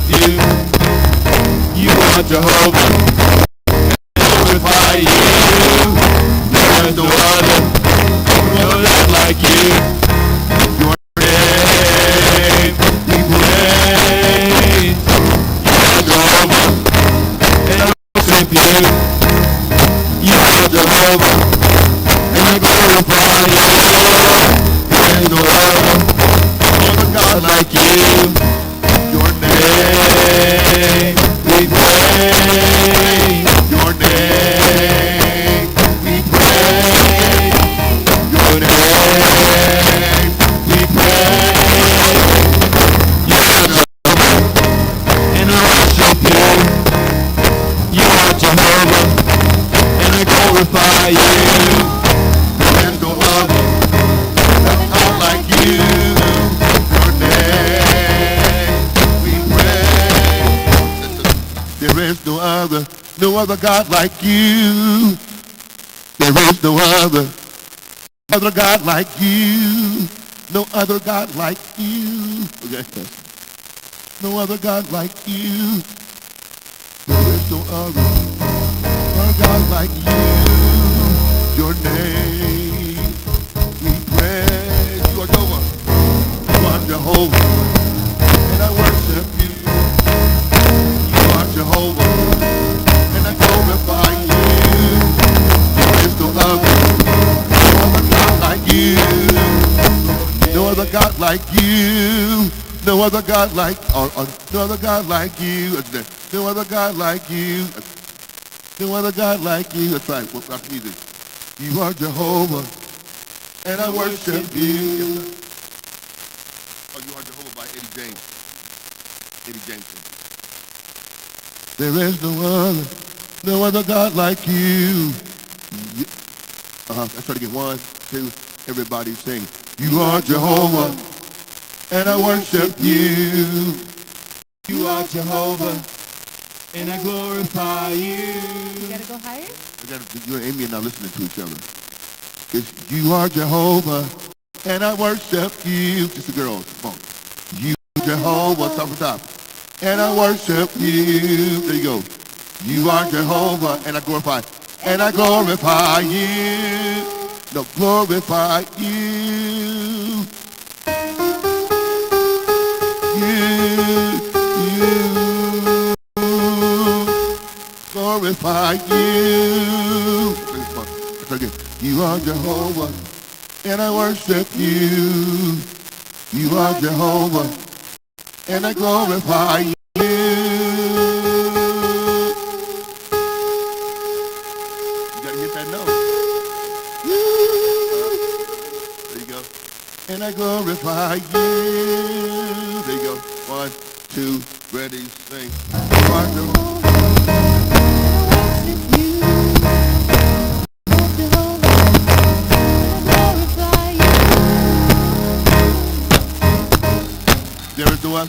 you. You are Jehovah. Glorify you. There's no other. No God like you. Your name we praise. You are Jehovah. And I worship you. You are Jehovah. And I glorify you. There's no other. No God like you. Your name we praise. Your name we praise. Your name we praise. You are Jehovah, and I worship you. You are Jehovah, and I glorify you. There's no other, not like you. Your name we praise. There is no other God like you. There is no other God like you. No other God like you. Okay. No other God like you. There is no other God like you. Your name we praise. You are Jehovah. You are Jehovah. And I worship you. You are Jehovah. And I glorify you. There is no other God like you. No other God like you. No other God like no other God like you. No other God like you. No other God like you. That's right. What's our music? You are Jehovah, and I worship you. Oh, you are Jehovah by Eddie James. Eddie James. There is no other God like you. Let's try to get 1, 2, everybody sing. You are Jehovah, and I worship you. You are Jehovah, and I glorify you. You gotta go higher? You and Amy are not listening to each other. You are Jehovah, and I worship you. Just the girls, come on. You are Jehovah, top to top. And I worship you. There you go. You are Jehovah, and I glorify. And I glorify you. No, glorify you. Glorify you. You are Jehovah, and I worship you. You are Jehovah, and I glorify you. You gotta hit that note. There you go. And I glorify you. There you go. 1, 2, ready, sing. You are Jehovah.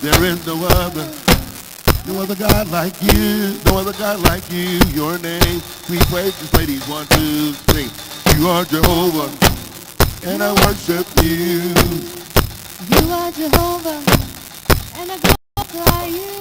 There is no other God like you, no other God like you. Your name we praise. Just ladies, 1, 2, 3. You are Jehovah, and I worship you. You are Jehovah, and I glorify you.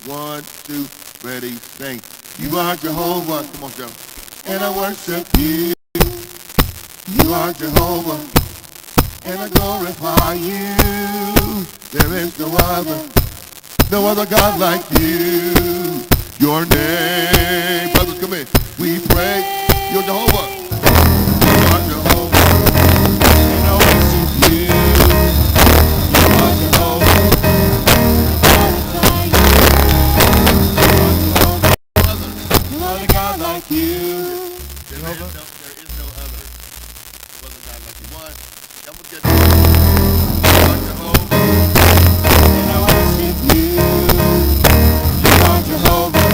1, 2, ready, sing. You are Jehovah, come on, Joe. And I worship you. You are Jehovah, and I glorify you. There is no other God like you. Your name, brothers, come in. We pray. You're Jehovah. You are Jehovah, and I worship you. You are Jehovah. No other God like you. Jehovah. There is no other God like you. One. I'm gonna get Jehovah, and I worship you. You are Jehovah,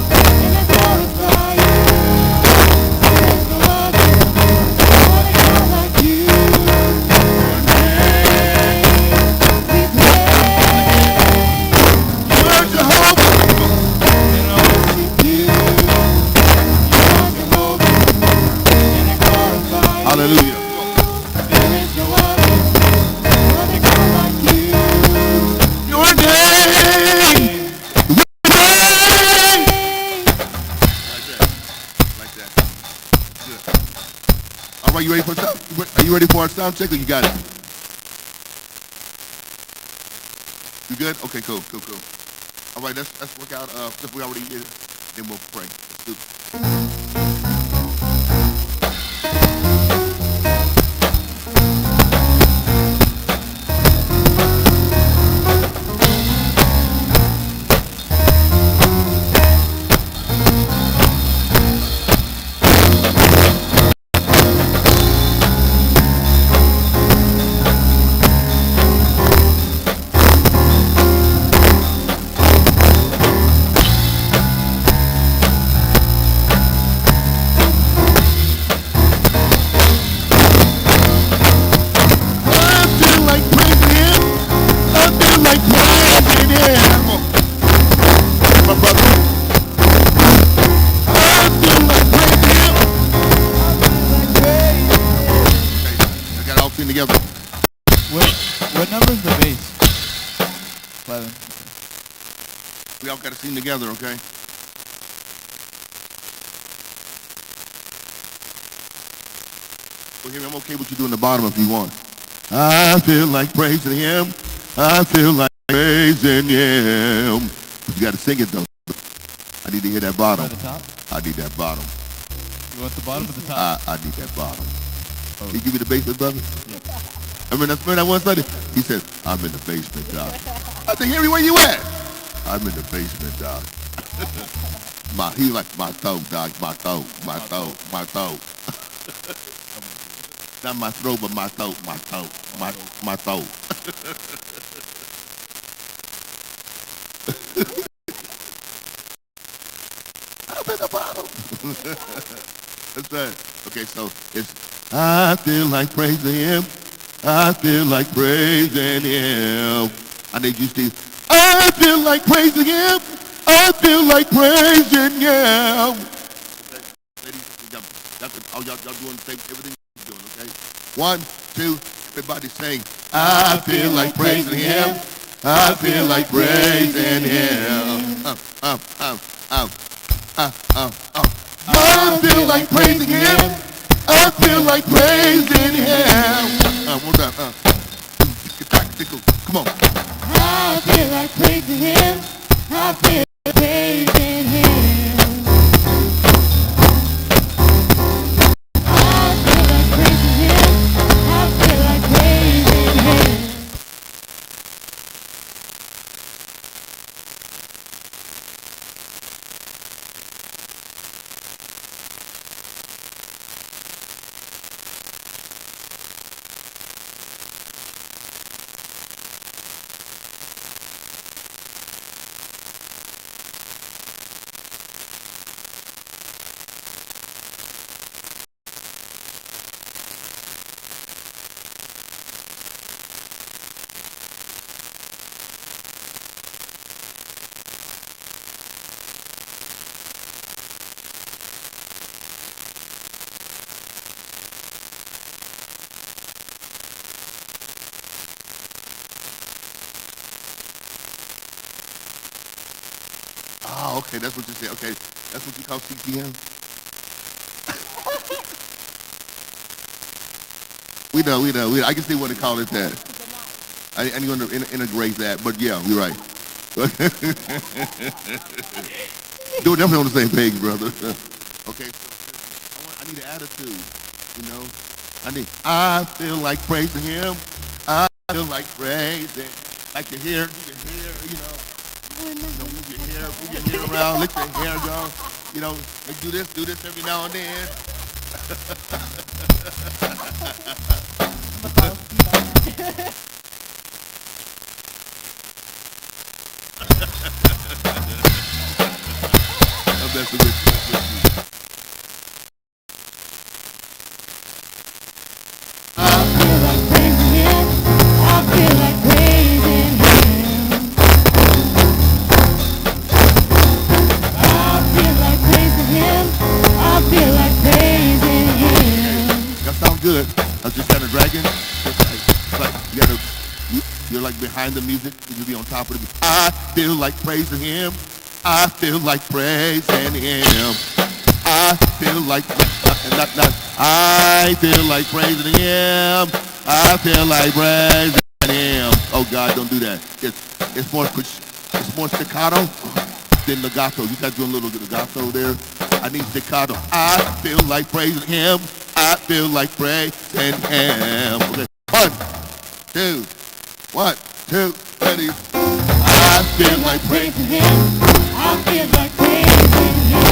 and I glorify you. There's no you ready for our sound check or you got it? You good? Okay, cool. All right, let's work out stuff we already did. Then we'll pray. Let's do it. Together. What number is the bass? 11. We all got to sing together, okay? Well, I'm okay with you doing the bottom if you want. I feel like praising him. I feel like praising him. But you got to sing it, though. I need to hear that bottom. At the top? I need that bottom. You want the bottom or the top? I need that bottom. Oh. Can you give me the basement, brother? Yeah. I mean, that one Sunday, he said, I'm in the basement, Doc. I said, Henry, where you at? I'm in the basement, Doc. He was like, my throat, Doc, my throat. Not my throat, but my throat. I'm in the bottom. That's right. Okay, so it's, I feel like praising him. I feel like praising him. I need you, Steve. I feel like praising him. I feel like praising him. Okay. Ladies, y'all doing the same, everything you're doing, okay? 1, 2, everybody sing. I feel like praising him. I feel like praising him. I feel like praising him. I feel like praising him. One time. Come on. I feel like praising him. I feel like praising him. I feel like praising him. I feel like praising him. Oh, okay, that's what you say. Okay, that's what you call CPM. We know. I guess they want to call it that. I need to integrate that, but yeah, you're right. We're definitely on the same page, brother. Okay, so I need an attitude, you know. I feel like praising him. I feel like praising. Like your hair, you know. Move your hair around, let your hair go. You know, like do this every now and then. I'm messing with you. I feel like praising him. I feel like praising him. I feel like praising him. I feel like praising him. That sounds good. I was just kind of dragging. It's like you're like behind the music. You'll be on top of it. I feel like praising him. I feel like praising him. I feel like not I feel like praising him. I feel like praising him. Oh God, don't do that. It's more staccato than legato. You guys doing a little legato there. I need staccato. I feel like praising him. I feel like praising him. Okay. 1, 2, 1, 2, ready. I feel like praising him. I feel like praising him.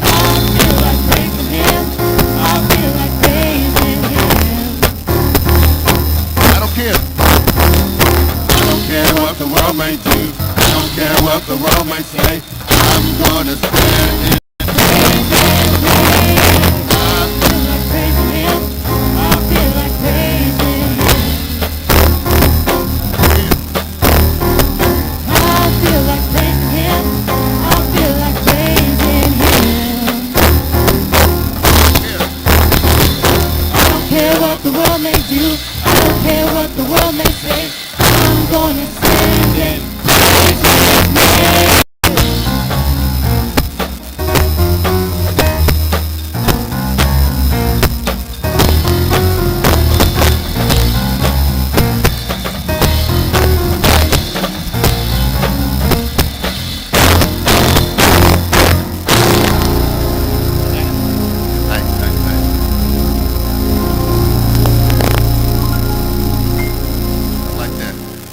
I feel like praising him. I feel like praising him. I don't care. I don't care what the world may do. I don't care what the world may say. I'm gonna stand in. What the world may do, I don't care what the world may say. I'm gonna stand and praise His name.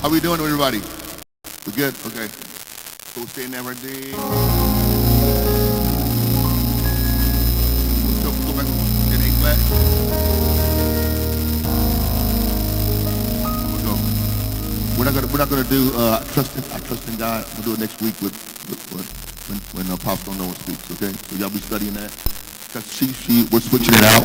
How we doing, everybody? We good? Okay. So stay there right there. Go back to the A flat. We're not gonna do I trust in God. We'll do it next week with when Apostle Noah speaks. Okay. So y'all be studying that. Cause we're switching it out.